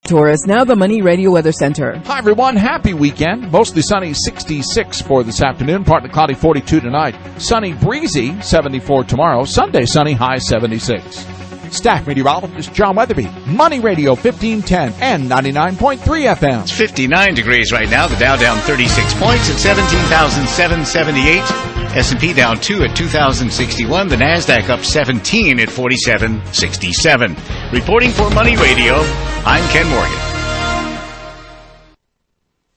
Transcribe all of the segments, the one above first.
Taurus, now the Money Radio Weather Center. Hi, everyone. Happy weekend. Mostly sunny, 66 for this afternoon. Partly cloudy, 42 tonight. Sunny, breezy, 74 tomorrow. Sunday, sunny, high 76. Staff meteorologist John Weatherby. Money Radio 1510 and 99.3 FM. It's 59 degrees right now. The Dow down 36 points at 17,778. S&P down 2 at 2,061. The NASDAQ up 17 at 4767. Reporting for Money Radio, I'm Ken Morgan.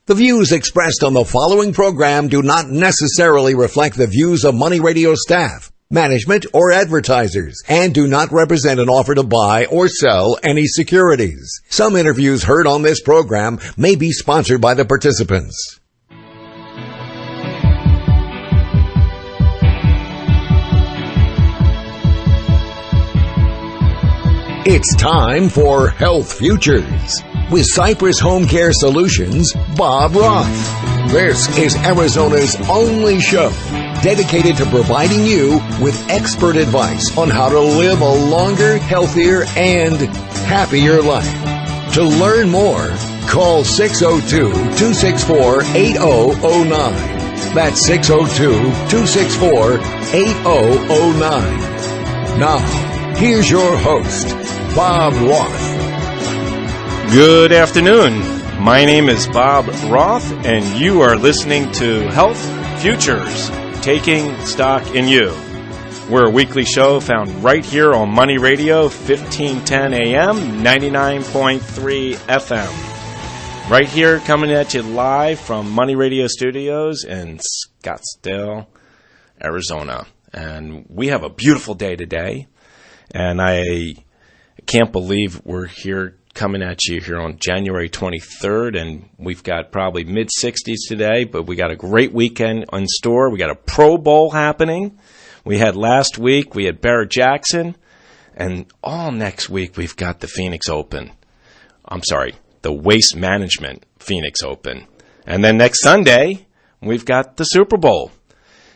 The views expressed on the following program do not necessarily reflect the views of Money Radio staff, management, or advertisers, and do not represent an offer to buy or sell any securities. Some interviews heard on this program may be sponsored by the participants. It's time for Health Futures with Cypress Home Care Solutions, Bob Roth. This is Arizona's only show dedicated to providing you with expert advice on how to live a longer, healthier, and happier life. To learn more, call 602-264-8009. That's 602-264-8009. Now, here's your host, Bob Roth. Good afternoon. My name is Bob Roth, and you are listening to Health Futures, Taking Stock in You. We're a weekly show found right here on Money Radio, 1510 AM, 99.3 FM. Right here, coming at you live from Money Radio Studios in Scottsdale, Arizona. And we have a beautiful day today, and I can't believe we're here coming at you here on January 23rd, and we've got probably mid-60s today, but we got a great weekend in store. We got a Pro Bowl happening. We had last week, we had Barrett Jackson, and all next week we've got the Phoenix Open. I'm sorry, the Waste Management Phoenix Open. And then next Sunday, we've got the Super Bowl.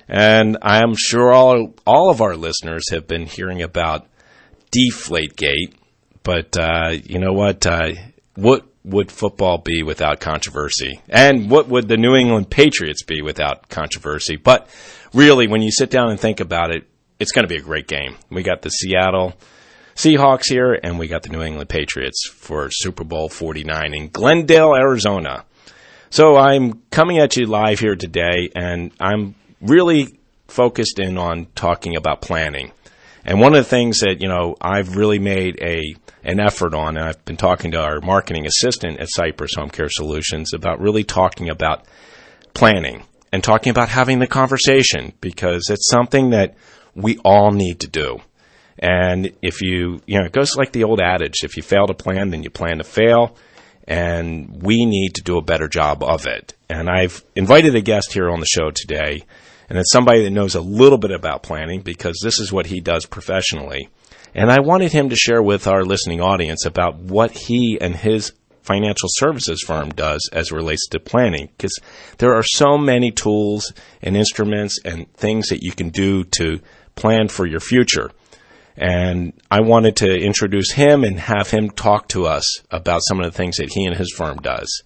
And I'm sure all of our listeners have been hearing about Deflategate, but you know what? What would football be without controversy? And what would the New England Patriots be without controversy? But really, when you sit down and think about it, it's going to be a great game. We got the Seattle Seahawks here, and we got the New England Patriots for Super Bowl 49 in Glendale, Arizona. So I'm coming at you live here today, and I'm really focused in on talking about planning. And one of the things that, I've really made an effort on, and I've been talking to our marketing assistant at Cypress Home Care Solutions about really talking about planning and talking about having the conversation, because it's something that we all need to do. And if it goes like the old adage, if you fail to plan, then you plan to fail. And we need to do a better job of it. And I've invited a guest here on the show today, and it's somebody that knows a little bit about planning, because this is what he does professionally. And I wanted him to share with our listening audience about what he and his financial services firm does as it relates to planning, because there are so many tools and instruments and things that you can do to plan for your future. And I wanted to introduce him and have him talk to us about some of the things that he and his firm does.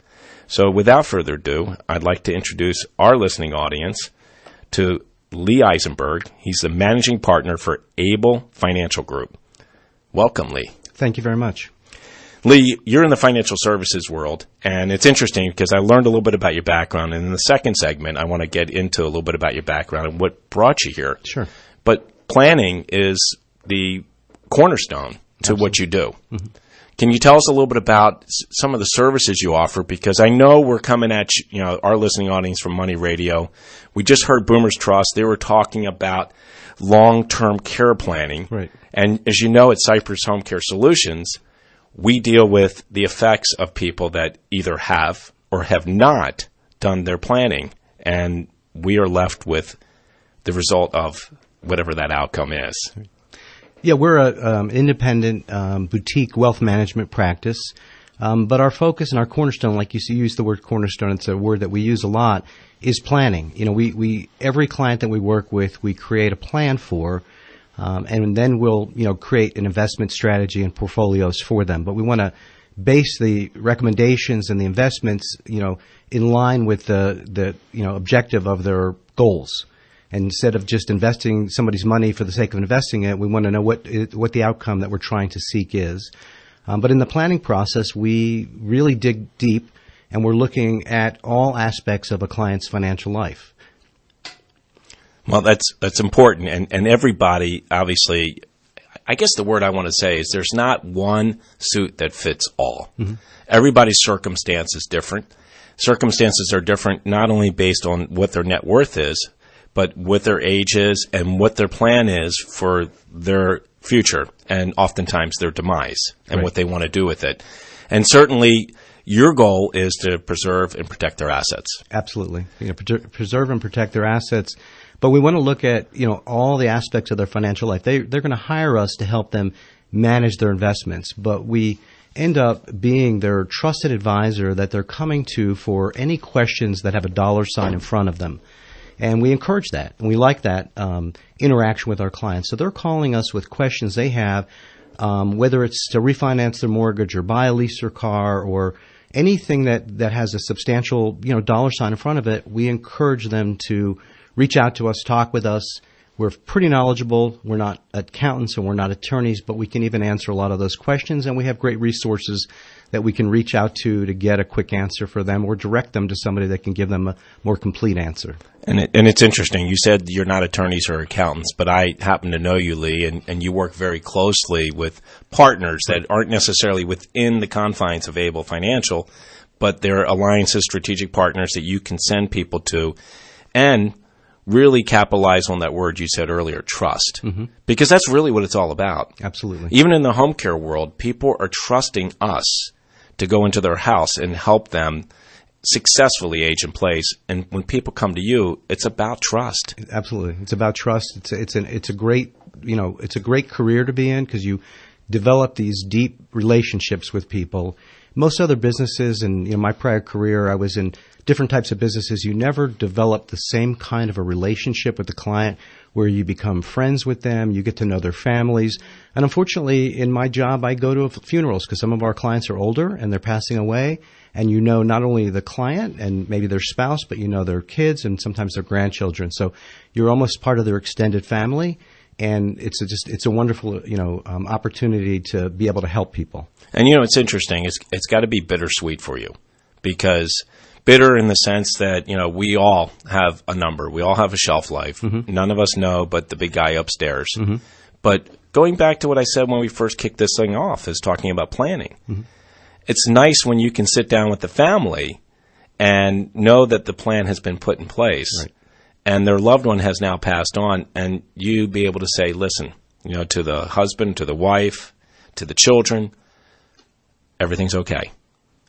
So without further ado, I'd like to introduce our listening audience to Lee Eisinberg. He's the managing partner for Able Financial Group. Welcome, Lee. Thank you very much. Lee, you're in the financial services world, and it's interesting because I learned a little bit about your background. And in the second segment, I want to get into a little bit about your background and what brought you here. Sure. But planning is the cornerstone to Absolutely. what you do. Mm-hmm. Can you tell us a little bit about some of the services you offer? Because I know we're coming at our listening audience from Money Radio. We just heard Boomers Trust. They were talking about long-term care planning. Right. And as you know, at Cypress Home Care Solutions, we deal with the effects of people that either have or have not done their planning. And we are left with the result of whatever that outcome is. Yeah, we're an independent boutique wealth management practice, but our focus and our cornerstone, like you use the word cornerstone, it's a word that we use a lot, is planning. We every client that we work with, we create a plan for, and then we'll create an investment strategy and portfolios for them. But we want to base the recommendations and the investments, in line with the objective of their goals. And instead of just investing somebody's money for the sake of investing it, we want to know what the outcome that we're trying to seek is. But in the planning process, we really dig deep, and we're looking at all aspects of a client's financial life. Well, that's important, and everybody, obviously, I guess the word I want to say is there's not one suit that fits all. Mm-hmm. Everybody's circumstance is different. Circumstances are different not only based on what their net worth is, but what their age is and what their plan is for their future and oftentimes their demise and what they want to do with it. And certainly your goal is to preserve and protect their assets. Absolutely. Preserve and protect their assets. But we want to look at, all the aspects of their financial life. They're going to hire us to help them manage their investments, but we end up being their trusted advisor that they're coming to for any questions that have a dollar sign in front of them. And we encourage that, and we like that interaction with our clients. So they're calling us with questions they have, whether it's to refinance their mortgage or buy a lease or car or anything that has a substantial dollar sign in front of it. We encourage them to reach out to us, talk with us. We're pretty knowledgeable. We're not accountants and we're not attorneys, but we can even answer a lot of those questions, and we have great resources that we can reach out to get a quick answer for them or direct them to somebody that can give them a more complete answer. And it's interesting. You said you're not attorneys or accountants, but I happen to know you, Lee, and you work very closely with partners that aren't necessarily within the confines of Able Financial, but they're alliances, strategic partners that you can send people to and really capitalize on that word you said earlier, trust, because that's really what it's all about. Absolutely. Even in the home care world, people are trusting us to go into their house and help them successfully age in place. And when people come to you, it's about trust. Absolutely. It's about trust. It's a great, it's a great career to be in because you develop these deep relationships with people. Most other businesses, and my prior career, I was in different types of businesses. You never develop the same kind of a relationship with the client where you become friends with them, you get to know their families. And unfortunately, in my job, I go to funerals because some of our clients are older and they're passing away. And not only the client and maybe their spouse, but their kids and sometimes their grandchildren. So you're almost part of their extended family. And it's a wonderful, opportunity to be able to help people. And it's interesting. It's got to be bittersweet for you, because bitter in the sense that we all have a number, we all have a shelf life. Mm-hmm. None of us know, but the big guy upstairs. Mm-hmm. But going back to what I said when we first kicked this thing off, is talking about planning. Mm-hmm. It's nice when you can sit down with the family and know that the plan has been put in place. Right. And their loved one has now passed on, and you be able to say, listen, to the husband, to the wife, to the children, everything's okay.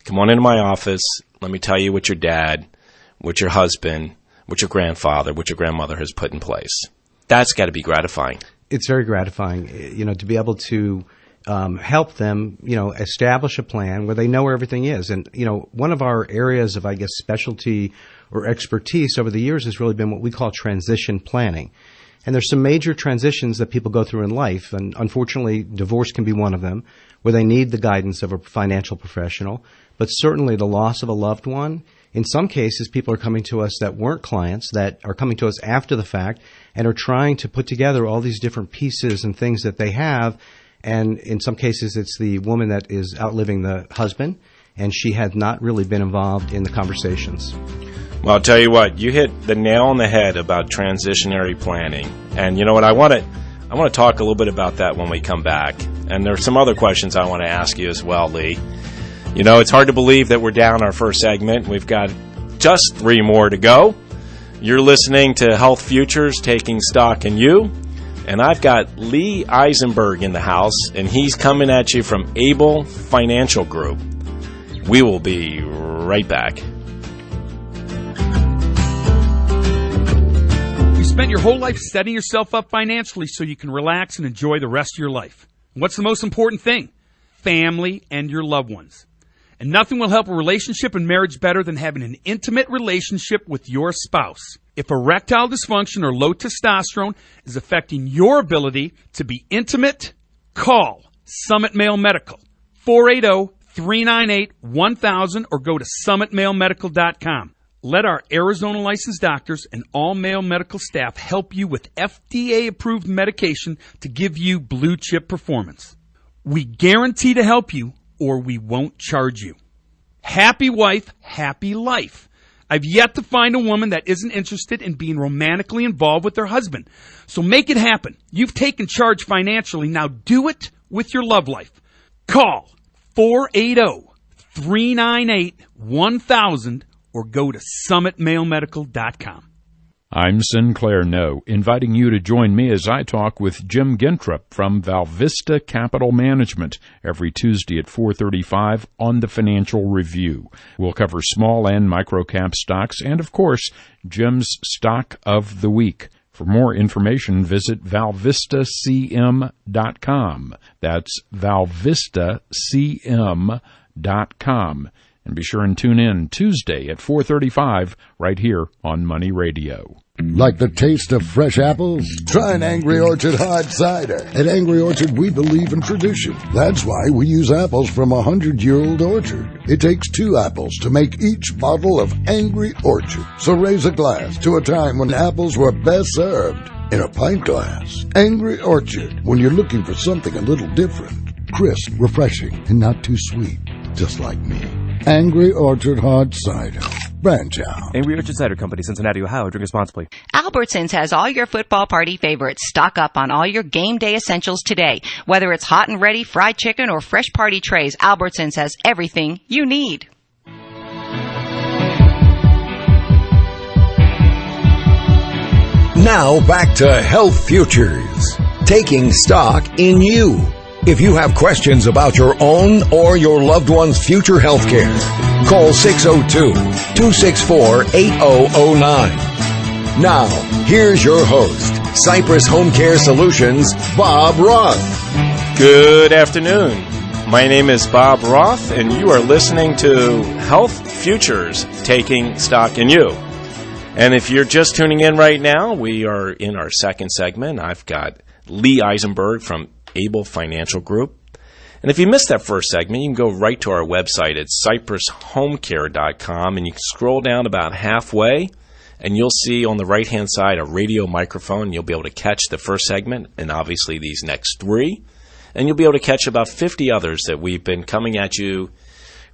Come on into my office. Let me tell you what your dad, what your husband, what your grandfather, what your grandmother has put in place. That's got to be gratifying. It's very gratifying, to be able to help them, establish a plan where they know where everything is. And, one of our areas of, specialty or expertise over the years has really been what we call transition planning. And there's some major transitions that people go through in life. And unfortunately, divorce can be one of them, where they need the guidance of a financial professional. But certainly the loss of a loved one. In some cases, people are coming to us that weren't clients, that are coming to us after the fact and are trying to put together all these different pieces and things that they have. And in some cases, it's the woman that is outliving the husband, and she had not really been involved in the conversations. Well, I'll tell you what, you hit the nail on the head about transitionary planning. And you know what, I want to talk a little bit about that when we come back. And there are some other questions I want to ask you as well, Lee. It's hard to believe that we're down our first segment. We've got just 3 more to go. You're listening to Health Futures, Taking Stock in You. And I've got Lee Eisinberg in the house, and he's coming at you from Able Financial Group. We will be right back. You spent your whole life setting yourself up financially so you can relax and enjoy the rest of your life. What's the most important thing? Family and your loved ones. And nothing will help a relationship and marriage better than having an intimate relationship with your spouse. If erectile dysfunction or low testosterone is affecting your ability to be intimate, call Summit Male Medical, 480-5800. 888-398-1000 or go to summitmalemedical.com. Let our Arizona licensed doctors and all male medical staff help you with FDA-approved medication to give you blue chip performance. We guarantee to help you or we won't charge you. Happy wife, happy life. I've yet to find a woman that isn't interested in being romantically involved with her husband. So make it happen. You've taken charge financially. Now do it with your love life. Call 480-398-1000 or go to summitmalemedical.com. I'm Sinclair No, inviting you to join me as I talk with Jim Gintrup from Valvista Capital Management every Tuesday at 4:35 on the Financial Review. We'll cover small and micro-cap stocks and, of course, Jim's Stock of the Week. For more information, visit valvistacm.com. That's valvistacm.com. And be sure and tune in Tuesday at 4:35 right here on Money Radio. Like the taste of fresh apples? Try an Angry Orchard hard cider. At Angry Orchard, we believe in tradition. That's why we use apples from a 100-year-old orchard. It takes 2 apples to make each bottle of Angry Orchard. So raise a glass to a time when apples were best served in a pint glass. Angry Orchard, when you're looking for something a little different. Crisp, refreshing, and not too sweet. Just like me. Angry Orchard hard cider. Branch out. Angry Orchard Cider Company, Cincinnati, Ohio. Drink responsibly. Albertsons has all your football party favorites. Stock up on all your game day essentials today. Whether it's hot and ready fried chicken or fresh party trays, Albertsons has everything you need. Now back to Health Futures, taking stock in you. If you have questions about your own or your loved one's future health care, call 602-264-8009. Now, here's your host, Cypress Home Care Solutions, Bob Roth. Good afternoon. My name is Bob Roth, and you are listening to Health Futures, taking stock in you. And if you're just tuning in right now, we are in our second segment. I've got Lee Eisinberg from Able Financial Group. And if you missed that first segment, you can go right to our website at cypresshomecare.com, and you can scroll down about halfway, and you'll see on the right-hand side a radio microphone. You'll be able to catch the first segment and obviously these next 3. And you'll be able to catch about 50 others that we've been coming at you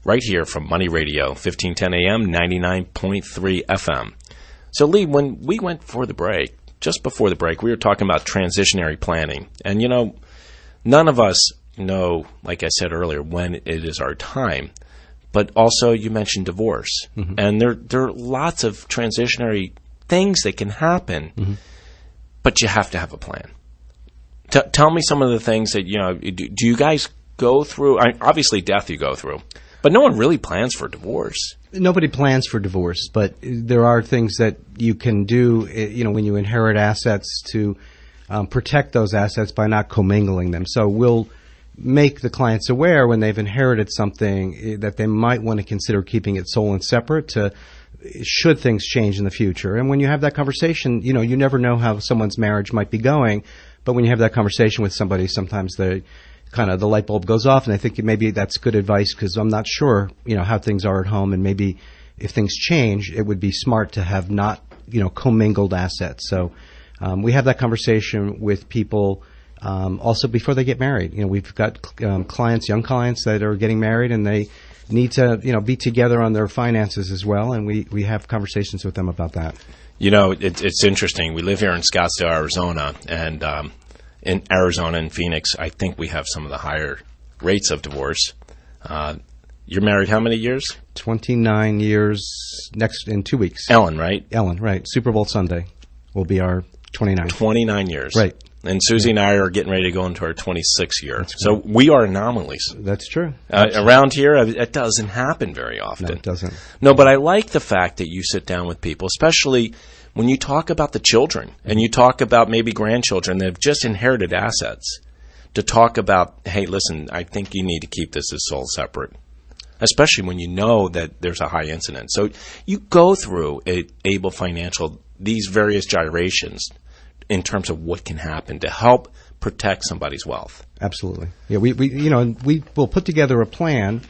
right here from Money Radio, 1510 AM, 99.3 FM. So, Lee, when we went for the break, just before the break, we were talking about transitionary planning. And, you know, none of us know, like I said earlier, when it is our time. But also, you mentioned divorce. Mm-hmm. And there are lots of transitionary things that can happen, mm-hmm. but you have to have a plan. Tell me some of the things that, you know, do you guys go through? Obviously, death you go through. But no one really plans for divorce. Nobody plans for divorce, but there are things that you can do, you know, when you inherit assets to protect those assets by not commingling them. So we'll make the clients aware when they've inherited something that they might want to consider keeping it sole and separate to should things change in the future. And when you have that conversation, you know, you never know how someone's marriage might be going, but when you have that conversation with somebody, sometimes the light bulb goes off, and I think maybe that's good advice because I'm not sure, you know, how things are at home, and maybe if things change, it would be smart to have not, you know, commingled assets. So we have that conversation with people also before they get married. You know, we've got clients, young clients that are getting married, and they need to, you know, be together on their finances as well, and we have conversations with them about that. You know, it's interesting. We live here in Scottsdale, Arizona, and in Arizona and Phoenix, I think we have some of the higher rates of divorce. You're married how many years? 29 years in 2 weeks. Ellen, right? Ellen, right. Super Bowl Sunday will be our 29th. 29 years. Right. And Susie and I are getting ready to go into our 26th year. So we are anomalies. That's true. Around here, it doesn't happen very often. No, it doesn't. No, but I like the fact that you sit down with people, especially when you talk about the children and you talk about maybe grandchildren that have just inherited assets, to talk about, hey, listen, I think you need to keep this as sole separate, especially when you know that there's a high incidence. So you go through Able Financial, these various gyrations in terms of what can happen to help protect somebody's wealth. Absolutely. Yeah, we will put together a plan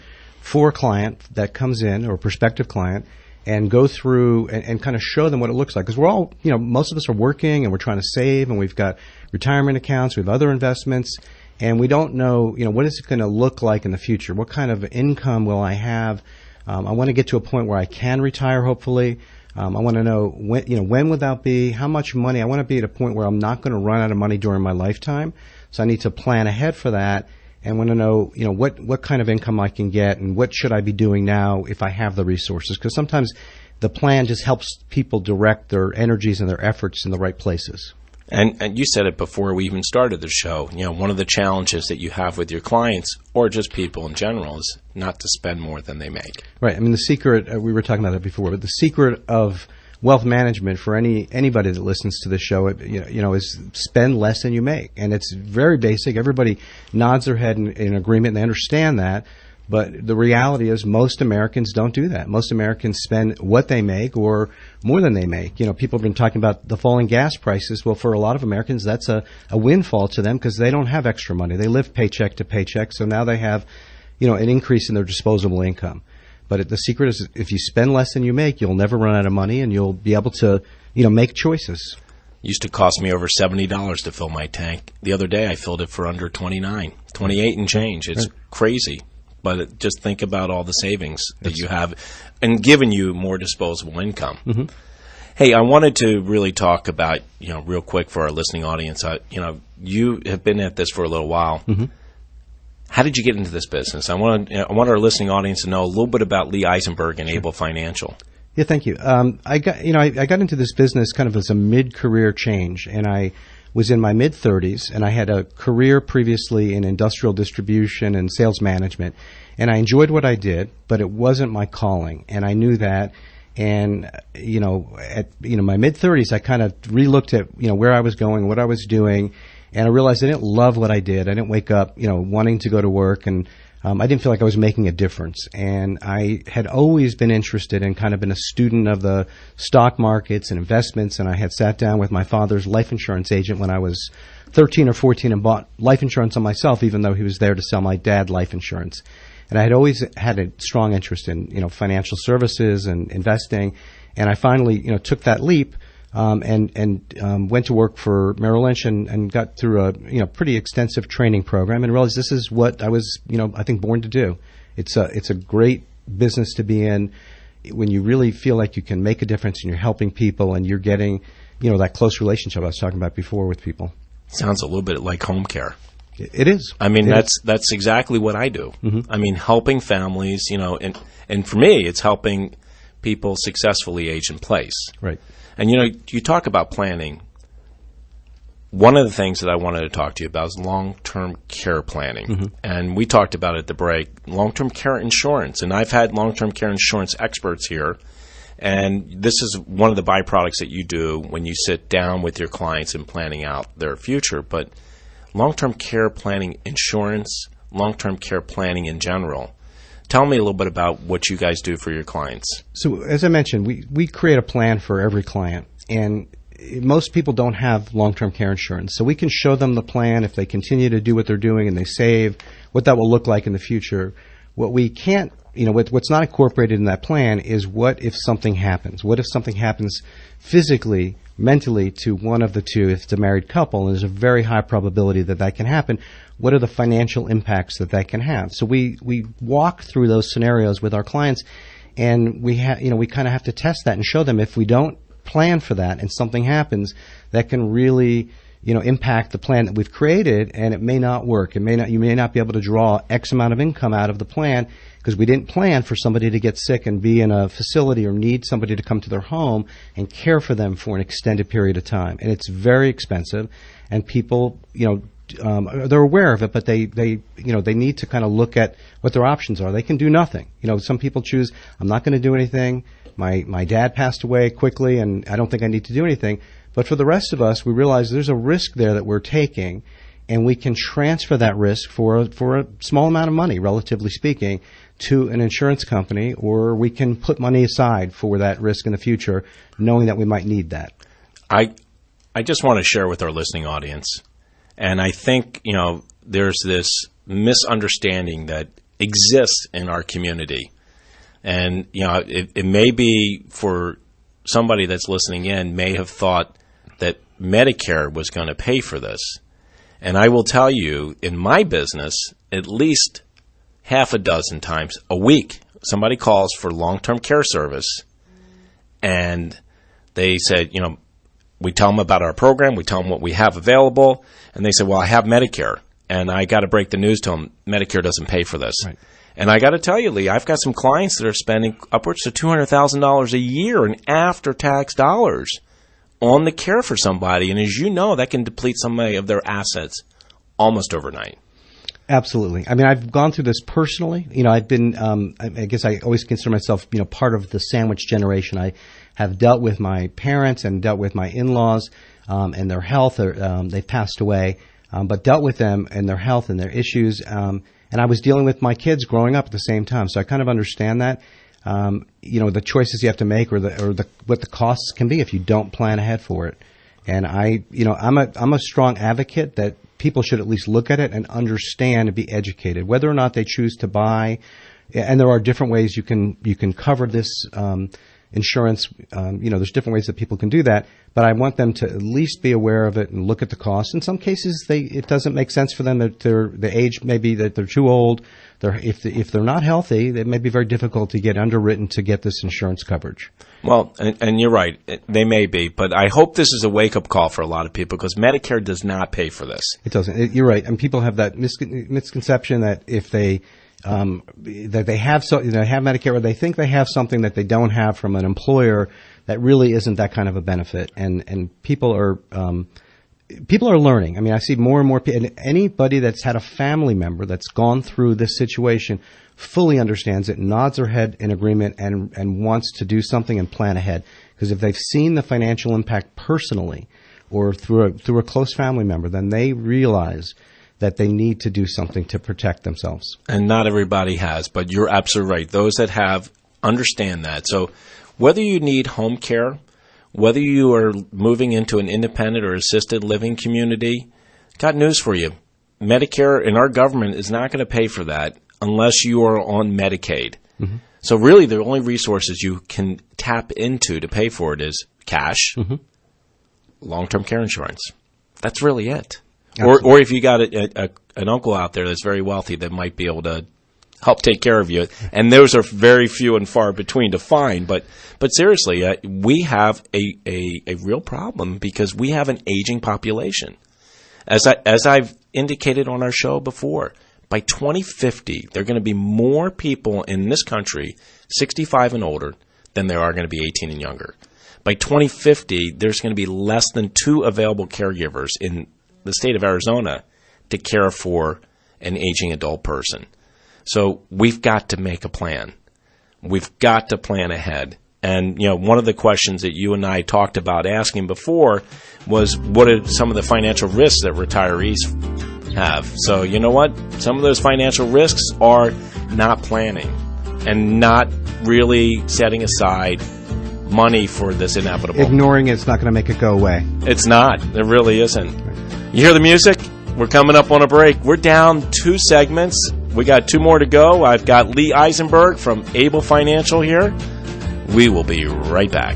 for a client that comes in, or a prospective client, and go through and kind of show them what it looks like. Because we're all, most of us are working and we're trying to save, and we've got retirement accounts, we have other investments, and we don't know, what is it going to look like in the future? What kind of income will I have? I want to get to a point where I can retire, hopefully. I want to know when would that be? How much money? I want to be at a point where I'm not going to run out of money during my lifetime. So I need to plan ahead for that, and want to know, what kind of income I can get, and what should I be doing now if I have the resources? Because sometimes the plan just helps people direct their energies and their efforts in the right places. And you said it before we even started the show. One of the challenges that you have with your clients, or just people in general, is not to spend more than they make. Right. I mean, the secret, we were talking about that before, but the secret of wealth management for anybody that listens to the show, is spend less than you make. And it's very basic. Everybody nods their head in agreement, and they understand that. But the reality is most Americans don't do that. Most Americans spend what they make or more than they make. People have been talking about the falling gas prices. Well, for a lot of Americans, that's a windfall to them because they don't have extra money. They live paycheck to paycheck, so now they have, an increase in their disposable income. But the secret is if you spend less than you make, you'll never run out of money, and you'll be able to, make choices. It used to cost me over $70 to fill my tank. The other day, I filled it for under $29, $28 and change. It's crazy. But just think about all the savings that you have and giving you more disposable income. Mm-hmm. Hey, I wanted to really talk about, real quick for our listening audience. You have been at this for a little while. Mm-hmm. How did you get into this business? I want our listening audience to know a little bit about Lee Eisinberg and Able Financial. Yeah, thank you. I got into this business kind of as a mid-career change, and I was in my mid-30s, and I had a career previously in industrial distribution and sales management, and I enjoyed what I did, but it wasn't my calling, and I knew that. And at my mid-30s, I kind of re-looked at where I was going, what I was doing, and I realized I didn't love what I did. I didn't wake up wanting to go to work, and I didn't feel like I was making a difference. And I had always been interested and kind of been a student of the stock markets and investments, and I had sat down with my father's life insurance agent when I was 13 or 14 and bought life insurance on myself, even though he was there to sell my dad life insurance. And I had always had a strong interest in financial services and investing, and I finally took that leap and went to work for Merrill Lynch and got through a pretty extensive training program and realized this is what I was I think born to do. It's a great business to be in when you really feel like you can make a difference and you're helping people and you're getting that close relationship I was talking about before with people. Sounds a little bit like home care. It is. I mean, that's exactly what I do. Mm-hmm. I mean, helping families, and for me, it's helping people successfully age in place. Right. And, you talk about planning. One of the things that I wanted to talk to you about is long-term care planning. Mm-hmm. And we talked about at the break, long-term care insurance. And I've had long-term care insurance experts here. And this is one of the byproducts that you do when you sit down with your clients and planning out their future. But long-term care planning insurance, long-term care planning in general. Tell me a little bit about what you guys do for your clients. So as I mentioned, we create a plan for every client. And most people don't have long-term care insurance. So we can show them the plan if they continue to do what they're doing and they save, what that will look like in the future. What we can't, what's not incorporated in that plan is what if something happens? What if something happens physically, mentally to one of the two, if it's a married couple, and there's a very high probability that can happen, what are the financial impacts that can have? So we walk through those scenarios with our clients, and we kind of have to test that and show them if we don't plan for that and something happens, that can really impact the plan that we've created, and it may not work. You may not be able to draw X amount of income out of the plan because we didn't plan for somebody to get sick and be in a facility or need somebody to come to their home and care for them for an extended period of time. And it's very expensive, and people, they're aware of it, but they need to kind of look at what their options are. They can do nothing. Some people choose, I'm not going to do anything. My dad passed away quickly, and I don't think I need to do anything. But for the rest of us, we realize there's a risk there that we're taking, and we can transfer that risk for a small amount of money, relatively speaking, to an insurance company, or we can put money aside for that risk in the future, knowing that we might need that. I just want to share with our listening audience, and I think there's this misunderstanding that exists in our community. And, it may be for somebody that's listening in may have thought that Medicare was going to pay for this. And I will tell you, in my business, at least half a dozen times a week, somebody calls for long-term care service, and they said, we tell them about our program, we tell them what we have available, and they say, well, I have Medicare, and I got to break the news to them, Medicare doesn't pay for this. Right. And I got to tell you, Lee, I've got some clients that are spending upwards of $200,000 a year in after-tax dollars on the care for somebody, and as you know, that can deplete somebody of their assets almost overnight. Absolutely. I mean, I've gone through this personally. I've been, I guess I always consider myself, part of the sandwich generation. I have dealt with my parents and dealt with my in-laws and their health. They've passed away, but dealt with them and their health and their issues. And I was dealing with my kids growing up at the same time. So I kind of understand that. The choices you have to make or what the costs can be if you don't plan ahead for it. And I'm a strong advocate that people should at least look at it and understand and be educated, whether or not they choose to buy. And there are different ways you can cover this insurance. There's different ways that people can do that. But I want them to at least be aware of it and look at the costs. In some cases, it doesn't make sense for them. That the age maybe that they're too old. If they're not healthy, it may be very difficult to get underwritten to get this insurance coverage. Well, and you're right. They may be, but I hope this is a wake-up call for a lot of people because Medicare does not pay for this. It doesn't. You're right. And people have that misconception that if they that they have have Medicare or they think they have something that they don't have from an employer that really isn't that kind of a benefit. And people are learning. I mean, I see more and more people, and anybody that's had a family member that's gone through this situation fully understands it, nods their head in agreement, and wants to do something and plan ahead. Because if they've seen the financial impact personally or through a close family member, then they realize that they need to do something to protect themselves. And not everybody has, but you're absolutely right. Those that have understand that. So whether you need home care, whether you are moving into an independent or assisted living community, got news for you. Medicare in our government is not going to pay for that unless you are on Medicaid. Mm-hmm. So really the only resources you can tap into to pay for it is cash, long-term care insurance. That's really it. Or if you got an uncle out there that's very wealthy that might be able to help take care of you. And those are very few and far between to find. But seriously, we have a real problem because we have an aging population. As I've indicated on our show before, by 2050, there are going to be more people in this country 65 and older than there are going to be 18 and younger. By 2050, there's going to be less than 2 available caregivers in the state of Arizona to care for an aging adult person. So we've got to make a plan. We've got to plan ahead. And, one of the questions that you and I talked about asking before was what are some of the financial risks that retirees have? So you know what? Some of those financial risks are not planning and not really setting aside money for this inevitable. Ignoring it's not going to make it go away. It's not. It really isn't. You hear the music? We're coming up on a break. We're down 2 segments. We got 2 more to go. I've got Lee Eisinberg from Able Financial here. We will be right back.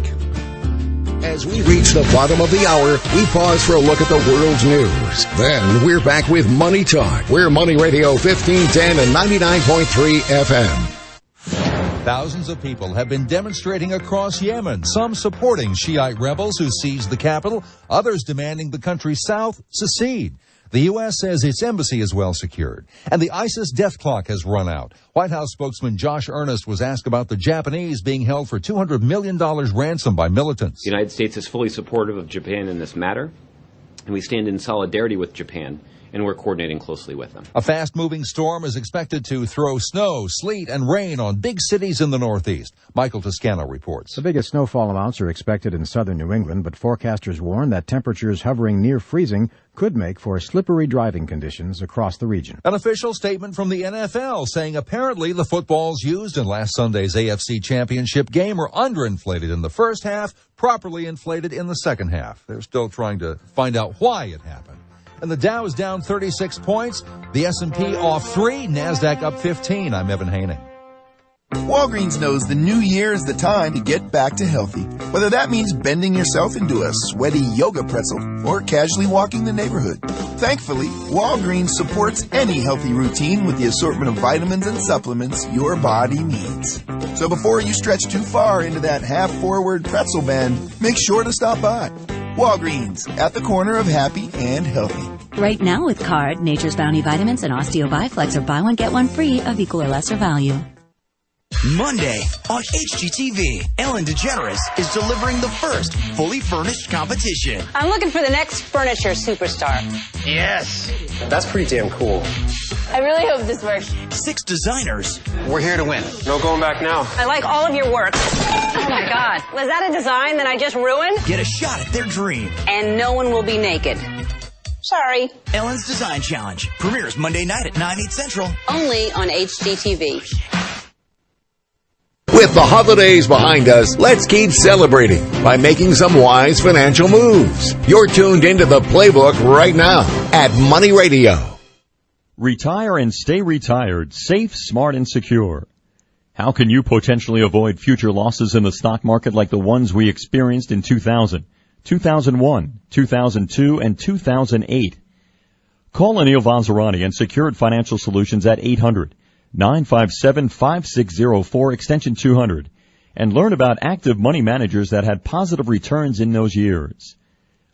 As we reach the bottom of the hour, we pause for a look at the world's news. Then we're back with Money Talk. We're Money Radio 1510 and 99.3 FM. Thousands of people have been demonstrating across Yemen, some supporting Shiite rebels who seized the capital, others demanding the country's south secede. The U.S. says its embassy is well secured, and the ISIS death clock has run out. White House spokesman Josh Earnest was asked about the Japanese being held for $200 million ransom by militants. The United States is fully supportive of Japan in this matter, and we stand in solidarity with Japan, and we're coordinating closely with them. A fast-moving storm is expected to throw snow, sleet, and rain on big cities in the Northeast. Michael Toscano reports. The biggest snowfall amounts are expected in southern New England, but forecasters warn that temperatures hovering near freezing could make for slippery driving conditions across the region. An official statement from the NFL saying apparently the footballs used in last Sunday's AFC Championship game were underinflated in the first half, properly inflated in the second half. They're still trying to find out why it happened. and the Dow is down 36 points. The S&P off 3, NASDAQ up 15. I'm Evan Haining. Walgreens knows the new year is the time to get back to healthy. Whether that means bending yourself into a sweaty yoga pretzel or casually walking the neighborhood. Thankfully, Walgreens supports any healthy routine with the assortment of vitamins and supplements your body needs. So before you stretch too far into that half-forward pretzel bend, make sure to stop by. Walgreens, at the corner of happy and healthy. Right now with Card, Nature's Bounty Vitamins and Osteo Biflex are buy one, get one free of equal or lesser value. Monday on HGTV, Ellen DeGeneres is delivering the first fully furnished competition. I'm looking for the next furniture superstar. Yes. That's pretty damn cool. I really hope this works. 6 designers. We're here to win. No going back now. I like all of your work. Oh my God. Was that a design that I just ruined? Get a shot at their dream. And no one will be naked. Sorry. Ellen's Design Challenge premieres Monday night at 9/8 Central. Only on HGTV. With the holidays behind us, let's keep celebrating by making some wise financial moves. You're tuned into the playbook right now at Money Radio. Retire and stay retired, safe, smart, and secure. How can you potentially avoid future losses in the stock market like the ones we experienced in 2000, 2001, 2002, and 2008? Call Anil Vazirani and Secured Financial Solutions at 800-957-5604, extension 200, and learn about active money managers that had positive returns in those years.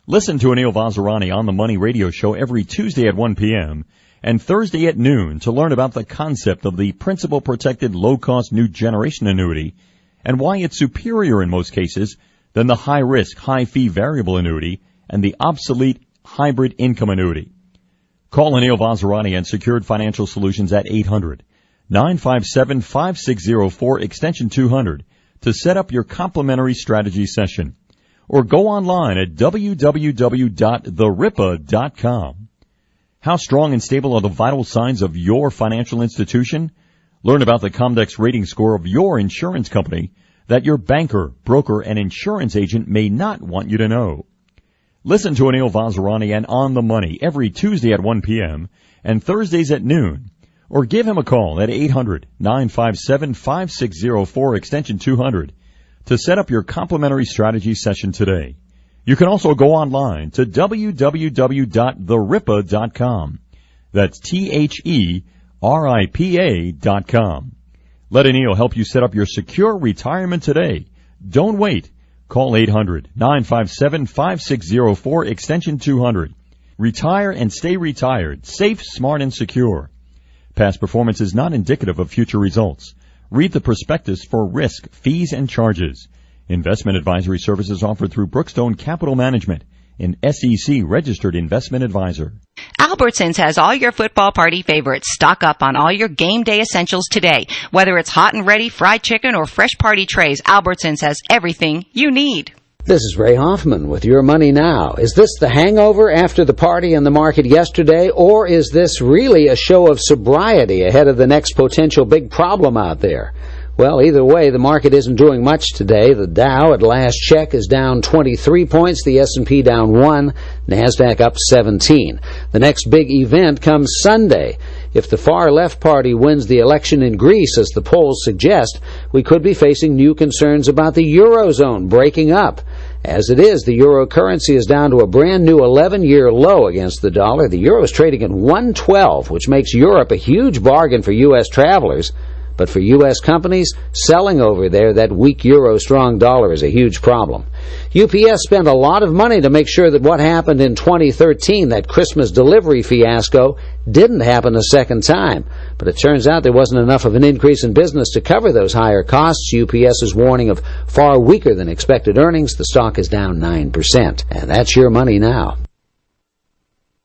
Listen to Anil Vazirani on the Money Radio Show every Tuesday at 1 p.m. and Thursday at noon to learn about the concept of the principal protected low-cost new generation annuity and why it's superior in most cases than the high-risk, high-fee variable annuity and the obsolete hybrid income annuity. Call Anil Vazirani and Secured Financial Solutions at 800-957-5604, extension 200, to set up your complimentary strategy session. Or go online at www.theripa.com. How strong and stable are the vital signs of your financial institution? Learn about the Comdex rating score of your insurance company that your banker, broker, and insurance agent may not want you to know. Listen to Anil Vazirani and On the Money every Tuesday at 1 p.m. and Thursdays at noon. Or give him a call at 800-957-5604, extension 200, to set up your complimentary strategy session today. You can also go online to www.theripa.com. That's THERIPA.com. Let Anil help you set up your secure retirement today. Don't wait. Call 800-957-5604, extension 200. Retire and stay retired, safe, smart, and secure. Past performance is not indicative of future results. Read the prospectus for risk, fees, and charges. Investment advisory services offered through Brookstone Capital Management, an SEC-registered investment advisor. Albertsons has all your football party favorites. Stock up on all your game day essentials today. Whether it's hot and ready fried chicken or fresh party trays, Albertsons has everything you need. This is Ray Hoffman with Your Money Now. Is this the hangover after the party in the market yesterday, or is this really a show of sobriety ahead of the next potential big problem out there? Well, either way, the market isn't doing much today. The Dow at last check is down 23 points, the S&P down 1, NASDAQ up 17. The next big event comes Sunday. If the far left party wins the election in Greece, as the polls suggest, we could be facing new concerns about the Eurozone breaking up. As it is, the euro currency is down to a brand new 11-year low against the dollar. The euro is trading at 112, which makes Europe a huge bargain for U.S. travelers. But for U.S. companies, selling over there, that weak euro-strong dollar is a huge problem. UPS spent a lot of money to make sure that what happened in 2013, that Christmas delivery fiasco, didn't happen a second time. But it turns out there wasn't enough of an increase in business to cover those higher costs. UPS is warning of far weaker than expected earnings. The stock is down 9%. And that's Your Money Now.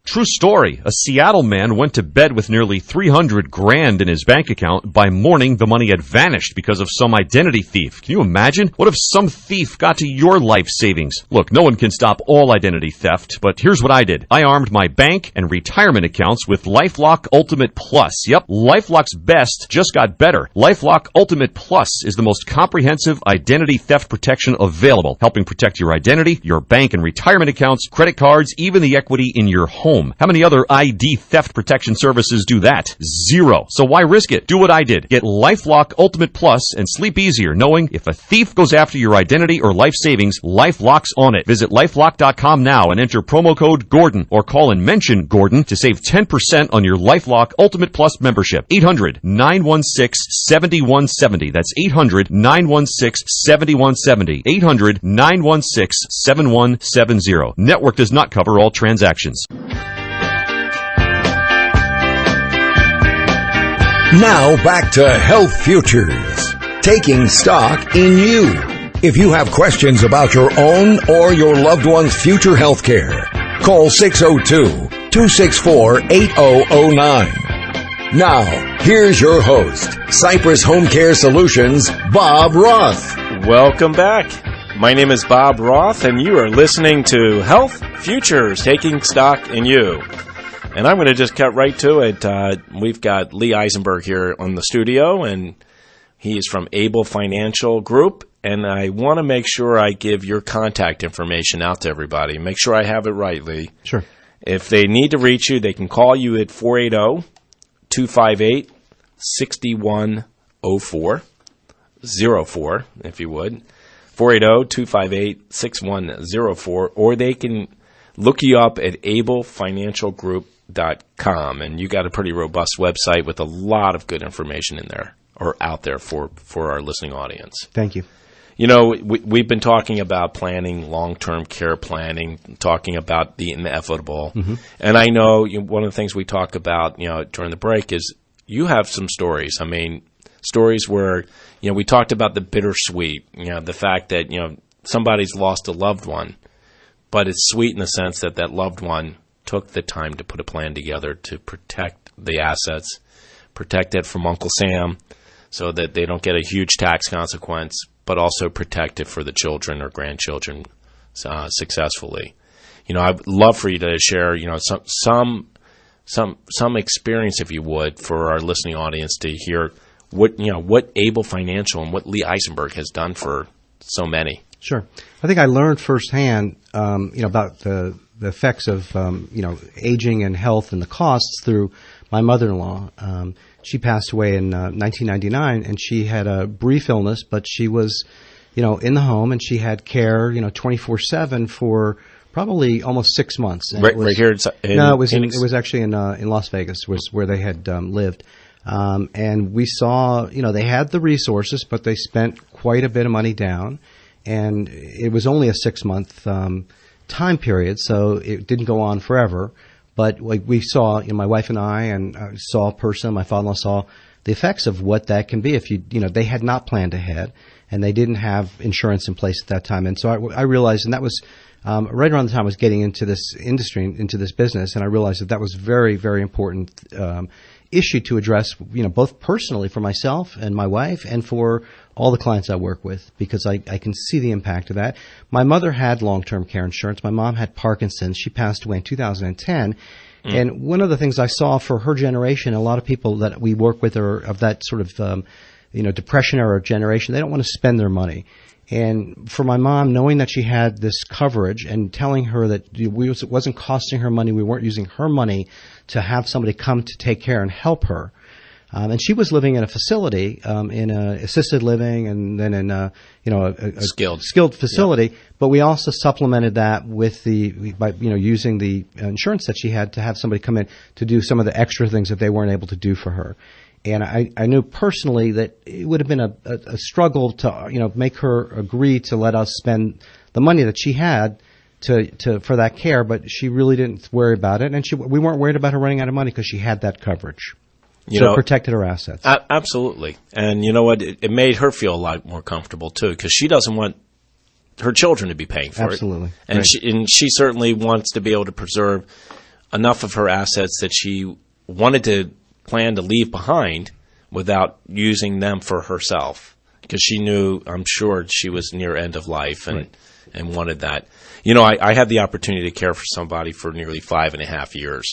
True story. A Seattle man went to bed with nearly $300,000 in his bank account. By morning, the money had vanished because of some identity thief. Can you imagine? What if some thief got to your life savings? Look, no one can stop all identity theft, but here's what I did. I armed my bank and retirement accounts with LifeLock Ultimate Plus. Yep, LifeLock's best just got better. LifeLock Ultimate Plus is the most comprehensive identity theft protection available, helping protect your identity, your bank and retirement accounts, credit cards, even the equity in your home. home. How many other ID theft protection services do that? Zero. So why risk it? Do what I did. Get LifeLock Ultimate Plus and sleep easier knowing if a thief goes after your identity or life savings, LifeLock's on it. Visit LifeLock.com now and enter promo code Gordon or call and mention Gordon to save 10% on your LifeLock Ultimate Plus membership. 800-916-7170. That's 800-916-7170. 800-916-7170. Network does not cover all transactions. Now back to Health Futures, taking stock in you. If you have questions about your own or your loved one's future health care, call 602-264-8009. Now, here's your host, Cypress Home Care Solutions, Bob Roth. Welcome back. My name is Bob Roth, and you are listening to Health Futures, taking stock in you. And I'm going to just cut right to it. We've got Lee Eisinberg here on the studio, and he is from Able Financial Group. And I want to make sure I give your contact information out to everybody. Make sure I have it right, Lee. Sure. If they need to reach you, they can call you at 480-258-6104. 04, if you would. 480-258-6104. Or they can look you up at ablefinancialgroup.com. And you got a pretty robust website with a lot of good information in there, or out there for our listening audience. Thank you. You know, we've been talking about planning, long-term care planning, talking about the inevitable. Mm-hmm. And I know one of the things we talk about, during the break is you have some stories. I mean, stories where, we talked about the bittersweet, the fact that, somebody's lost a loved one, but it's sweet in the sense that that loved one took the time to put a plan together to protect the assets, protect it from Uncle Sam so that they don't get a huge tax consequence, but also protect it for the children or grandchildren successfully. I'd love for you to share, some experience, if you would, for our listening audience to hear what Able Financial and what Lee Eisinberg has done for so many. Sure. I think I learned firsthand, about the effects of, aging and health and the costs through my mother-in-law. She passed away in 1999, and she had a brief illness, but she was, in the home, and she had care, 24/7 for probably almost 6 months. And right here in no, it was actually in Las Vegas, was where they had lived. And we saw, they had the resources, but they spent quite a bit of money down, and it was only a 6-month time period, so it didn't go on forever. But like we saw, my wife and I saw a person, my father-in-law saw the effects of what that can be if they had not planned ahead and they didn't have insurance in place at that time. And so I realized, and that was right around the time I was getting into this industry, into this business, and I realized that was very, very important issue to address, both personally for myself and my wife and for all the clients I work with, because I can see the impact of that. My mother had long-term care insurance. My mom had Parkinson's. She passed away in 2010. And one of the things I saw for her generation, a lot of people that we work with are of that sort of, depression era generation. They don't want to spend their money. And for my mom, knowing that she had this coverage and telling her that it wasn't costing her money, we weren't using her money to have somebody come to take care and help her. And she was living in a facility, in a assisted living, and then in a skilled facility. Yeah. But we also supplemented that with by using the insurance that she had to have somebody come in to do some of the extra things that they weren't able to do for her. And I knew personally that it would have been a struggle to make her agree to let us spend the money that she had for that care, but she really didn't worry about it, and we weren't worried about her running out of money because she had that coverage. So it protected her assets. Absolutely. And you know what? It made her feel a lot more comfortable, too, because she doesn't want her children to be paying for it. Absolutely. And, right. she certainly wants to be able to preserve enough of her assets that she wanted to plan to leave behind without using them for herself, because she knew, I'm sure, she was near end of life and wanted that. I had the opportunity to care for somebody for nearly 5.5 years.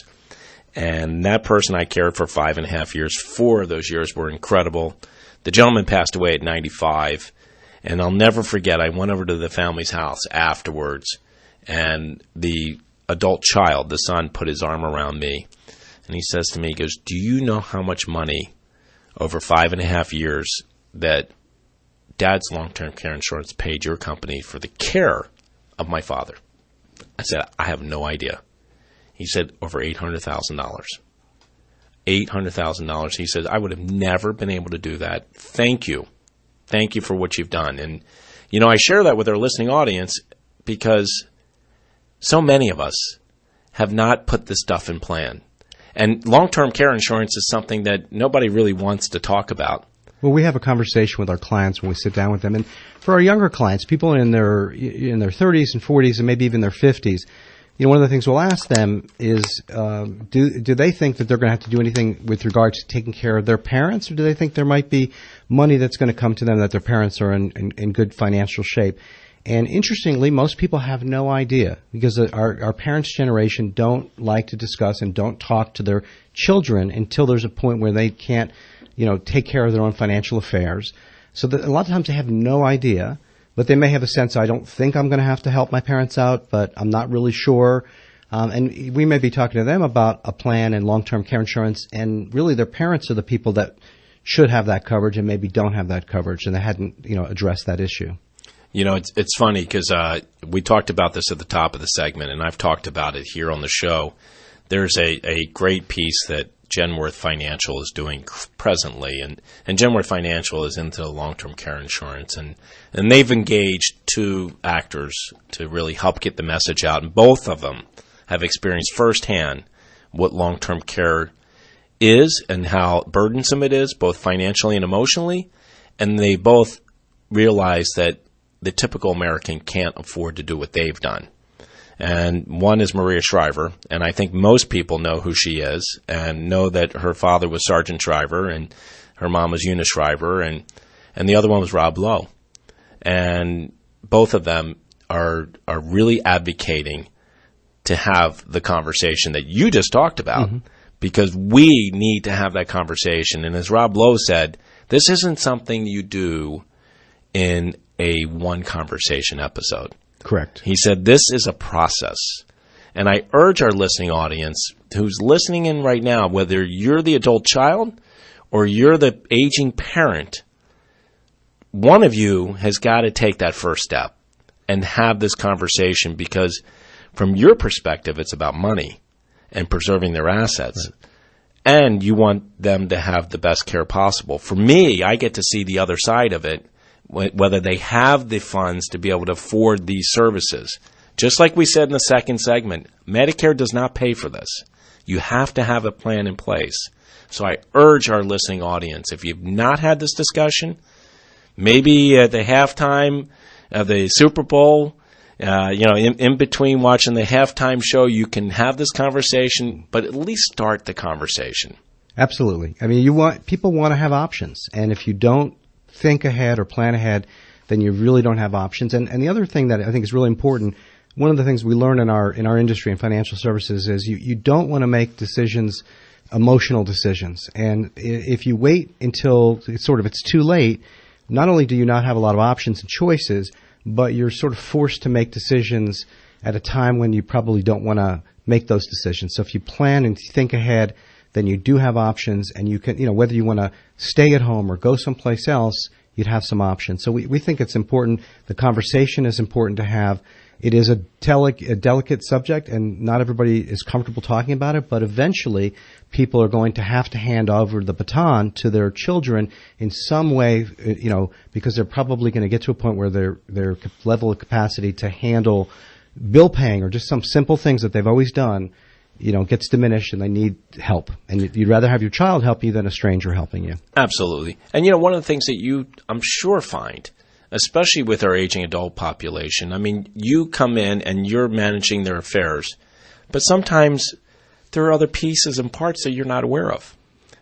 And that person I cared for 5.5 years, 4 of those years were incredible. The gentleman passed away at 95, and I'll never forget, I went over to the family's house afterwards, and the adult child, the son, put his arm around me, and he says to me, he goes, do you know how much money over 5.5 years that Dad's long-term care insurance paid your company for the care of my father? I said, I have no idea. He said, over $800,000. $800,000. He said, I would have never been able to do that. Thank you. Thank you for what you've done. And, you know, I share that with our listening audience because so many of us have not put this stuff in plan. And long-term care insurance is something that nobody really wants to talk about. Well, we have a conversation with our clients when we sit down with them. And for our younger clients, people in their 30s and 40s and maybe even their 50s, you know, one of the things we'll ask them is, do they think that they're going to have to do anything with regard to taking care of their parents, or do they think there might be money that's going to come to them that their parents are in good financial shape? And interestingly, most people have no idea because our parents' generation don't like to discuss and don't talk to their children until there's a point where they can't, you know, take care of their own financial affairs. So that a lot of times they have no idea. But they may have a sense, I don't think I'm going to have to help my parents out, but I'm not really sure. And we may be talking to them about a plan and long-term care insurance, and really their parents are the people that should have that coverage and maybe don't have that coverage, and they hadn't, you know, addressed that issue. You know, it's funny because we talked about this at the top of the segment, and I've talked about it here on the show. There's a great piece that Genworth Financial is doing presently, and Genworth Financial is into long-term care insurance, and they've engaged two actors to really help get the message out, and both of them have experienced firsthand what long-term care is and how burdensome it is, both financially and emotionally, and they both realize that the typical American can't afford to do what they've done. And one is Maria Shriver, and I think most people know who she is and know that her father was Sergeant Shriver and her mom was Eunice Shriver, and the other one was Rob Lowe. And both of them are really advocating to have the conversation that you just talked about, because we need to have that conversation. And as Rob Lowe said, this isn't something you do in a one conversation episode. Correct. He said this is a process. And I urge our listening audience who's listening in right now, whether you're the adult child or you're the aging parent, one of you has got to take that first step and have this conversation, because from your perspective, it's about money and preserving their assets. Right. And you want them to have the best care possible. For me, I get to see the other side of it, whether they have the funds to be able to afford these services. Just like we said in the second segment, Medicare does not pay for this. You have to have a plan in place. So I urge our listening audience, if you've not had this discussion, maybe at the halftime of the Super Bowl, in between watching the halftime show, you can have this conversation, but at least start the conversation. Absolutely. I mean, people want to have options, and if you don't think ahead or plan ahead, then you really don't have options. And the other thing that I think is really important, one of the things we learn in our industry in financial services is you don't want to make decisions, emotional decisions. And if you wait until it's too late, not only do you not have a lot of options and choices, but you're sort of forced to make decisions at a time when you probably don't want to make those decisions. So if you plan and think ahead, then you do have options, and you can, whether you want to stay at home or go someplace else, you'd have some options. So we think it's important. The conversation is important to have. It is a delicate subject, and not everybody is comfortable talking about it, but eventually people are going to have to hand over the baton to their children in some way, because they're probably going to get to a point where their level of capacity to handle bill paying or just some simple things that they've always done, gets diminished, and they need help. And you'd rather have your child help you than a stranger helping you. Absolutely. And, one of the things that you, I'm sure, find, especially with our aging adult population, I mean, you come in and you're managing their affairs, but sometimes there are other pieces and parts that you're not aware of.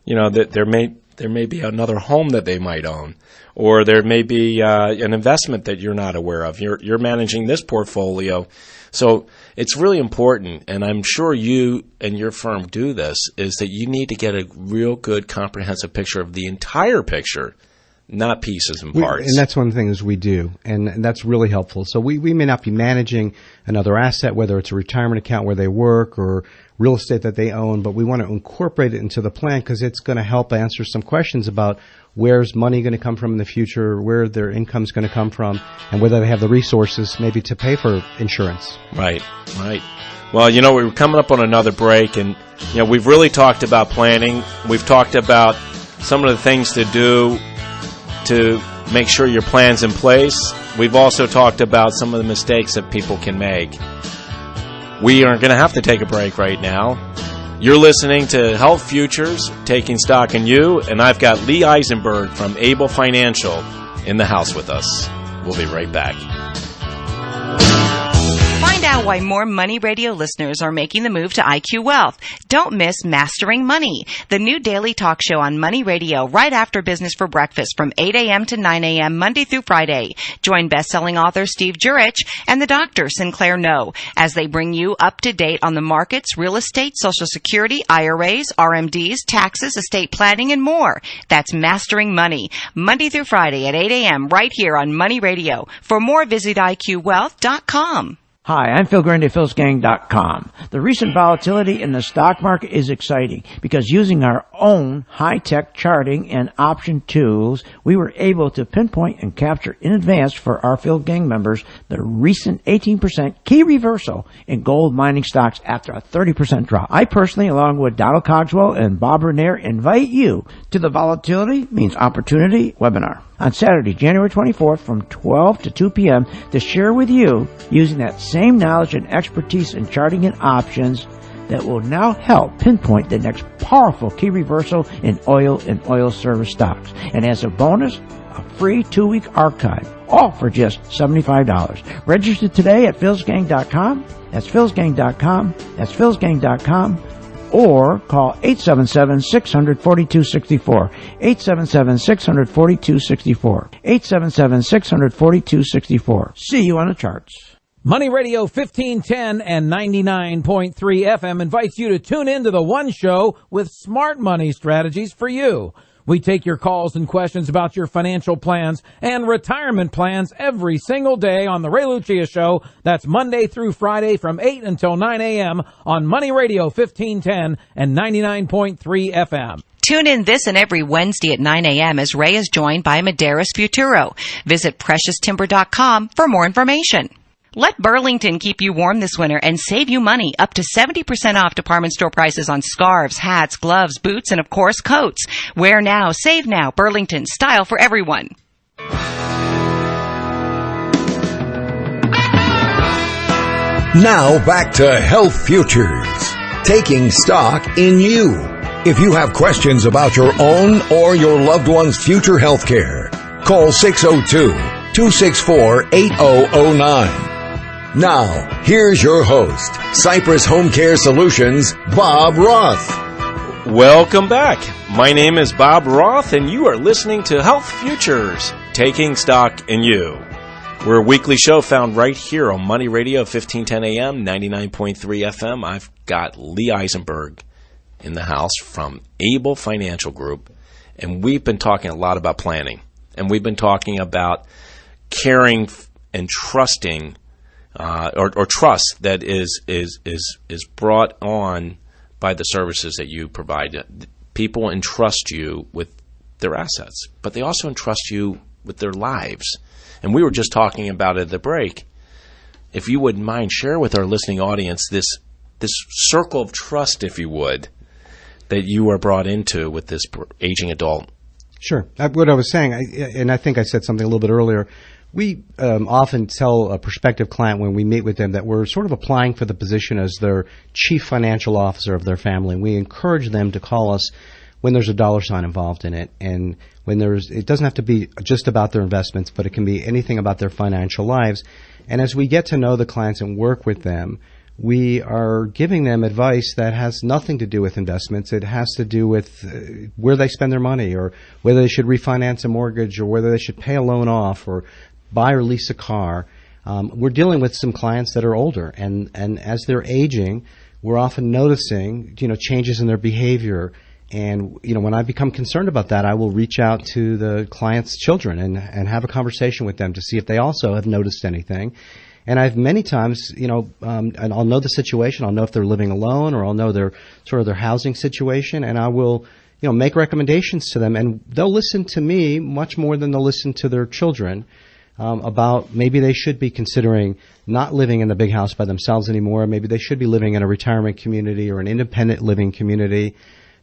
That there may be another home that they might own, or there may be an investment that you're not aware of. You're managing this portfolio. So it's really important, and I'm sure you and your firm do this, is that you need to get a real good comprehensive picture of the entire picture not pieces and parts. And that's one of the things we do, and that's really helpful. So we may not be managing another asset, whether it's a retirement account where they work or real estate that they own, but we want to incorporate it into the plan because it's going to help answer some questions about where's money going to come from in the future, where their income's going to come from, and whether they have the resources maybe to pay for insurance. Right. Well, we're coming up on another break, and we've really talked about planning. We've talked about some of the things to do to make sure your plan's in place. We've also talked about some of the mistakes that people can make. We are going to have to take a break right now. You're listening to Health Futures, Taking Stock in You, and I've got Lee Eisinberg from Able Financial in the house with us. We'll be right back. Find out why more Money Radio listeners are making the move to IQ Wealth. Don't miss Mastering Money, the new daily talk show on Money Radio right after business for breakfast from 8 a.m. to 9 a.m. Monday through Friday. Join best-selling author Steve Jurich and the doctor Sinclair No as they bring you up to date on the markets, real estate, Social Security, IRAs, RMDs, taxes, estate planning, and more. That's Mastering Money, Monday through Friday at 8 a.m. right here on Money Radio. For more, visit IQWealth.com. Hi, I'm Phil Grundy, philsgang.com. The recent volatility in the stock market is exciting because using our own high-tech charting and option tools, we were able to pinpoint and capture in advance for our Phil Gang members the recent 18% key reversal in gold mining stocks after a 30% drop. I personally, along with Donald Cogswell and Bob Renier, invite you to the Volatility Means Opportunity webinar on Saturday, January 24th from 12 to 2 p.m. to share with you using that same knowledge and expertise in charting and options that will now help pinpoint the next powerful key reversal in oil and oil service stocks. And as a bonus, a free 2-week archive, all for just $75. Register today at philsgang.com. That's philsgang.com. That's philsgang.com. Or call 877-600-4264. 877-600-4264. 877-600-4264. See you on the charts. Money Radio 1510 and 99.3 FM invites you to tune in to the One Show with smart money strategies for you. We take your calls and questions about your financial plans and retirement plans every single day on The Ray Lucia Show. That's Monday through Friday from 8 until 9 a.m. on Money Radio 1510 and 99.3 FM. Tune in this and every Wednesday at 9 a.m. as Ray is joined by Medeiros Futuro. Visit PreciousTimber.com for more information. Let Burlington keep you warm this winter and save you money, up to 70% off department store prices on scarves, hats, gloves, boots, and of course coats. Wear now, save now. Burlington, style for everyone. Now back to Health Futures, taking stock in you. If you have questions about your own or your loved one's future health care, call 602-264-8009. Now, here's your host, Cypress Home Care Solutions, Bob Roth. Welcome back. My name is Bob Roth, and you are listening to Health Futures, Taking Stock in You. We're a weekly show found right here on Money Radio, 1510 AM, 99.3 FM. I've got Lee Eisinberg in the house from Able Financial Group, and we've been talking a lot about planning, and we've been talking about caring and trusting or trust that is brought on by the services that you provide. People entrust you with their assets, but they also entrust you with their lives. And we were just talking about it at the break. If you wouldn't mind, share with our listening audience this circle of trust, if you would, that you are brought into with this aging adult. Sure. What I was saying, and I think I said something a little bit earlier, we often tell a prospective client when we meet with them that we're sort of applying for the position as their chief financial officer of their family. And we encourage them to call us when there's a dollar sign involved in it. And when it doesn't have to be just about their investments, but it can be anything about their financial lives. And as we get to know the clients and work with them, we are giving them advice that has nothing to do with investments. It has to do with where they spend their money, or whether they should refinance a mortgage, or whether they should pay a loan off, or buy or lease a car. We're dealing with some clients that are older, and as they're aging, we're often noticing changes in their behavior, And, when I become concerned about that, I will reach out to the client's children and have a conversation with them to see if they also have noticed anything. And I've many times, and I'll know the situation. I'll know if they're living alone, or I'll know their housing situation, and I will, make recommendations to them. And they'll listen to me much more than they'll listen to their children about maybe they should be considering not living in the big house by themselves anymore. Maybe they should be living in a retirement community or an independent living community.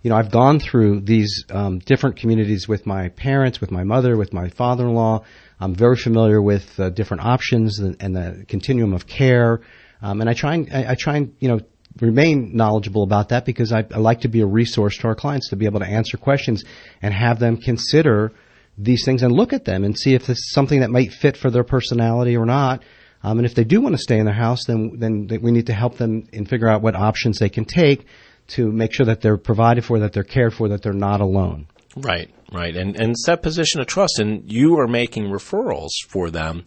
I've gone through these different communities with my parents, with my mother, with my father-in-law. I'm very familiar with different options and the continuum of care, and I try and remain knowledgeable about that because I like to be a resource to our clients to be able to answer questions and have them consider these things and look at them and see if this is something that might fit for their personality or not. And if they do want to stay in their house, then we need to help them and figure out what options they can take to make sure that they're provided for, that they're cared for, that they're not alone. Right. And it's that position of trust, and you are making referrals for them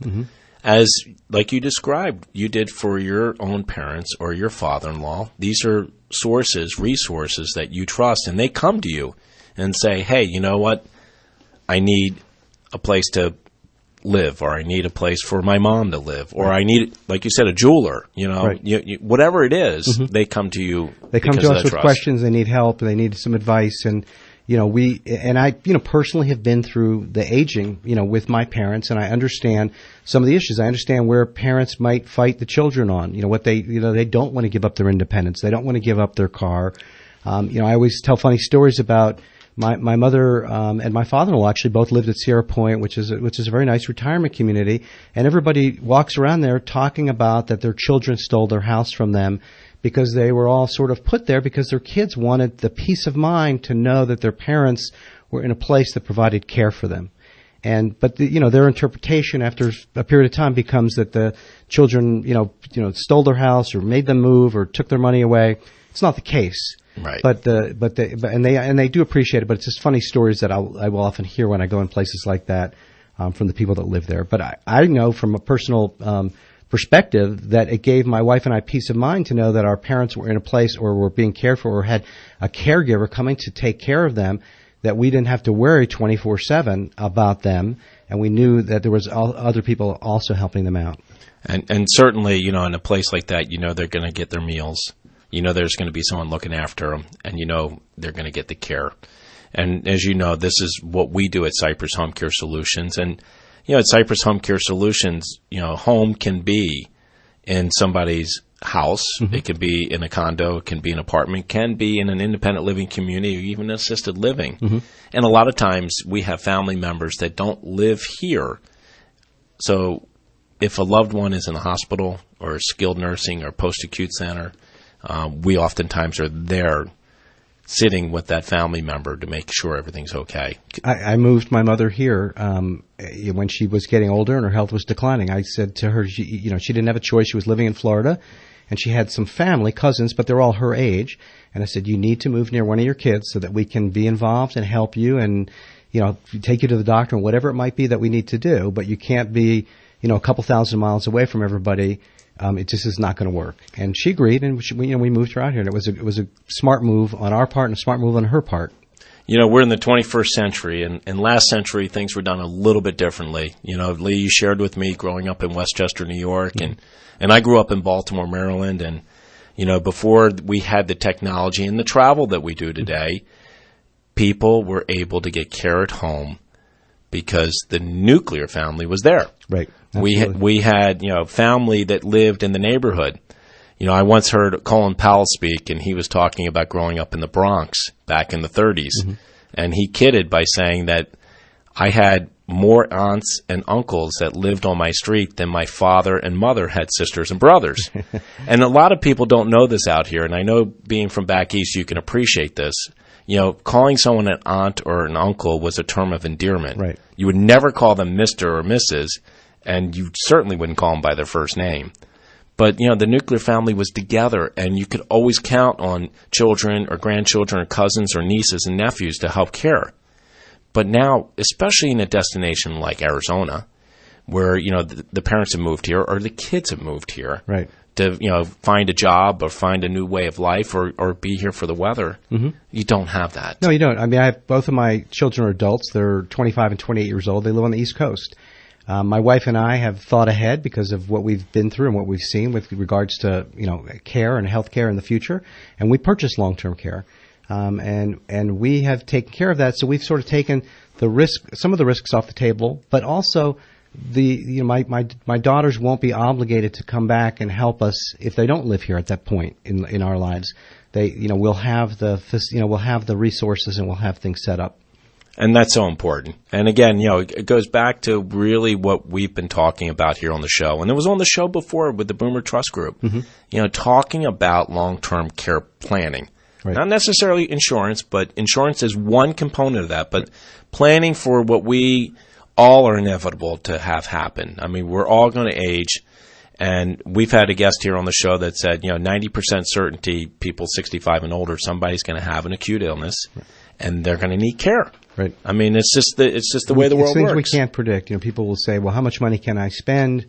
as, like you described, you did for your own parents or your father-in-law. These are resources that you trust, and they come to you and say, hey, you know what? I need a place to live, or I need a place for my mom to live, or I need, like you said, a jeweler. Whatever it is, they come to you. They come to us with questions. They need help. They need some advice, and I personally have been through the aging, with my parents, and I understand some of the issues. I understand where parents might fight the children on, what they don't want to give up their independence. They don't want to give up their car. I always tell funny stories about my mother and my father-in-law actually both lived at Sierra Point, which is a very nice retirement community, and everybody walks around there talking about that their children stole their house from them because they were all sort of put there because their kids wanted the peace of mind to know that their parents were in a place that provided care for them. But their interpretation after a period of time becomes that the children, stole their house or made them move or took their money away. It's not the case. Right. But they do appreciate it. But it's just funny stories that I will often hear when I go in places like that from the people that live there. But I know from a personal perspective that it gave my wife and I peace of mind to know that our parents were in a place or were being cared for or had a caregiver coming to take care of them, that we didn't have to worry 24/7 about them, and we knew that there was other people also helping them out. And certainly, in a place like that, they're going to get their meals. There's going to be someone looking after them, and they're going to get the care. And as you know, this is what we do at Cypress Home Care Solutions. And, at Cypress Home Care Solutions, home can be in somebody's house. It can be in a condo. It can be an apartment. It can be in an independent living community or even assisted living. And a lot of times we have family members that don't live here. So if a loved one is in the hospital or skilled nursing or post-acute center, we oftentimes are there sitting with that family member to make sure everything's okay. I moved my mother here when she was getting older and her health was declining. I said to her, she didn't have a choice. She was living in Florida, and she had some family, cousins, but they're all her age. And I said, you need to move near one of your kids so that we can be involved and help you and, take you to the doctor and whatever it might be that we need to do. But you can't be, a couple thousand miles away from everybody. It just is not going to work. And she agreed, and we moved her out here. And it was a smart move on our part and a smart move on her part. We're in the 21st century, and last century things were done a little bit differently. Lee, you shared with me growing up in Westchester, New York, and I grew up in Baltimore, Maryland, and before we had the technology and the travel that we do today, people were able to get care at home because the nuclear family was there. Right. We had family that lived in the neighborhood. I once heard Colin Powell speak, and he was talking about growing up in the Bronx back in the 30s. And he kidded by saying that I had more aunts and uncles that lived on my street than my father and mother had sisters and brothers. And a lot of people don't know this out here, and I know being from back east you can appreciate this. Calling someone an aunt or an uncle was a term of endearment. Right. You would never call them Mr. or Mrs., and you certainly wouldn't call them by their first name. But, the nuclear family was together, and you could always count on children or grandchildren or cousins or nieces and nephews to help care. But now, especially in a destination like Arizona, where, the parents have moved here or the kids have moved here, right, to find a job or find a new way of life or be here for the weather. Mm-hmm. You don't have that. No, you don't. I mean, I have both of my children are adults. They're 25 and 28 years old. They live on the East Coast. My wife and I have thought ahead because of what we've been through and what we've seen with regards to care and health care in the future, and we purchased long-term care, and we have taken care of that. So we've sort of taken some of the risks off the table, but also my daughters won't be obligated to come back and help us if they don't live here at that point in our lives. We'll have the resources and we'll have things set up. And that's so important. And again, it goes back to really what we've been talking about here on the show. And it was on the show before with the Boomer Trust Group, talking about long-term care planning. Right. Not necessarily insurance, but insurance is one component of that. But planning for what we all are inevitable to have happen. I mean, we're all going to age. And we've had a guest here on the show that said, 90% certainty people 65 and older, somebody's going to have an acute illness, and they're going to need care. Right. I mean, it's just the way the world things works. We can't predict. People will say, "Well, how much money can I spend?"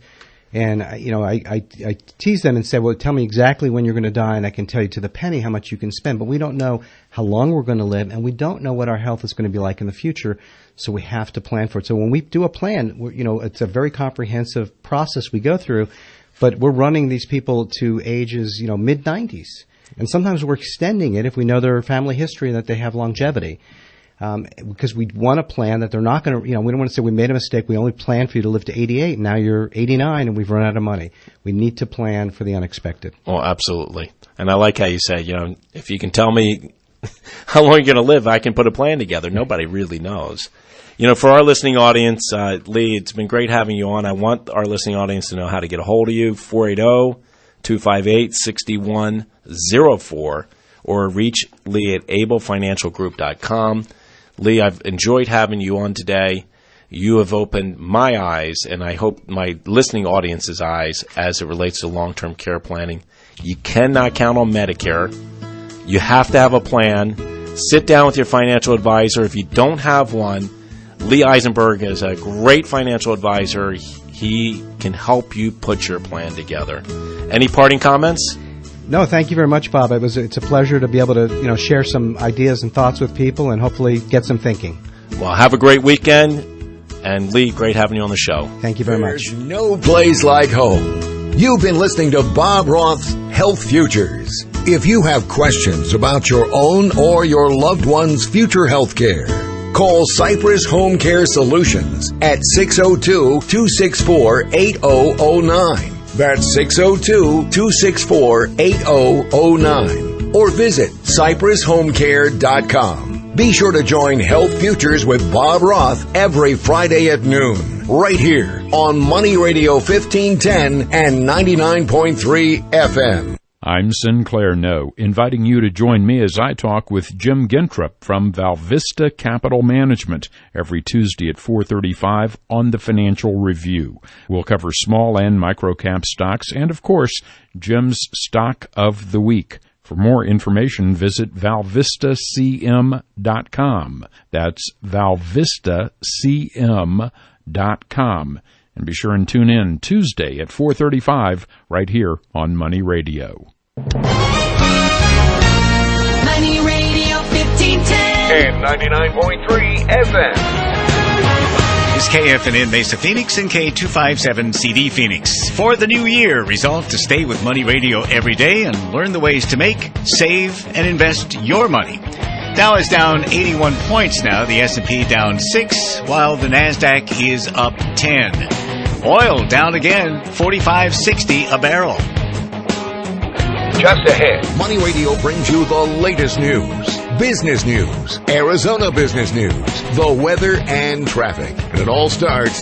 And I tease them and say, "Well, tell me exactly when you're going to die, and I can tell you to the penny how much you can spend." But we don't know how long we're going to live, and we don't know what our health is going to be like in the future. So we have to plan for it. So when we do a plan, it's a very comprehensive process we go through. But we're running these people to ages, mid-90s. And sometimes we're extending it if we know their family history and that they have longevity. Because we want to plan that they're not going to, we don't want to say we made a mistake. We only planned for you to live to 88. And now you're 89 and we've run out of money. We need to plan for the unexpected. Oh, absolutely. And I like how you say, if you can tell me how long you're going to live, I can put a plan together. Nobody really knows. For our listening audience, Lee, it's been great having you on. I want our listening audience to know how to get a hold of you, 480-258-6104, or reach Lee at ablefinancialgroup.com. Lee, I've enjoyed having you on today. You have opened my eyes, and I hope my listening audience's eyes, as it relates to long-term care planning. You cannot count on Medicare. You have to have a plan. Sit down with your financial advisor. If you don't have one, Lee Eisinberg is a great financial advisor. He can help you put your plan together. Any parting comments? No, thank you very much, Bob. It's a pleasure to be able to share some ideas and thoughts with people and hopefully get some thinking. Well, have a great weekend. And Lee, great having you on the show. Thank you very much. There's no place like home. You've been listening to Bob Roth's Health Futures. If you have questions about your own or your loved one's future health care, call Cypress Home Care Solutions at 602-264-8009. That's 602-264-8009. Or visit CypressHomeCare.com. Be sure to join Health Futures with Bob Roth every Friday at noon, right here on Money Radio 1510 and 99.3 FM. I'm Sinclair No, inviting you to join me as I talk with Jim Gintrup from Valvista Capital Management every Tuesday at 4:35 on the Financial Review. We'll cover small and micro-cap stocks and, of course, Jim's Stock of the Week. For more information, visit valvistacm.com. That's valvistacm.com. And be sure and tune in Tuesday at 4:35 right here on Money Radio. Money Radio 1510 and 99.3 FM. This is KFNN Mesa Phoenix and K257CD Phoenix. For the new year, resolve to stay with Money Radio every day and learn the ways to make, save, and invest your money. Dow is down 81 points now, the S&P down 6, while the NASDAQ is up 10. Oil down again, $45.60 a barrel. Just ahead, Money Radio brings you the latest news, business news, Arizona business news, the weather, and traffic. And it all starts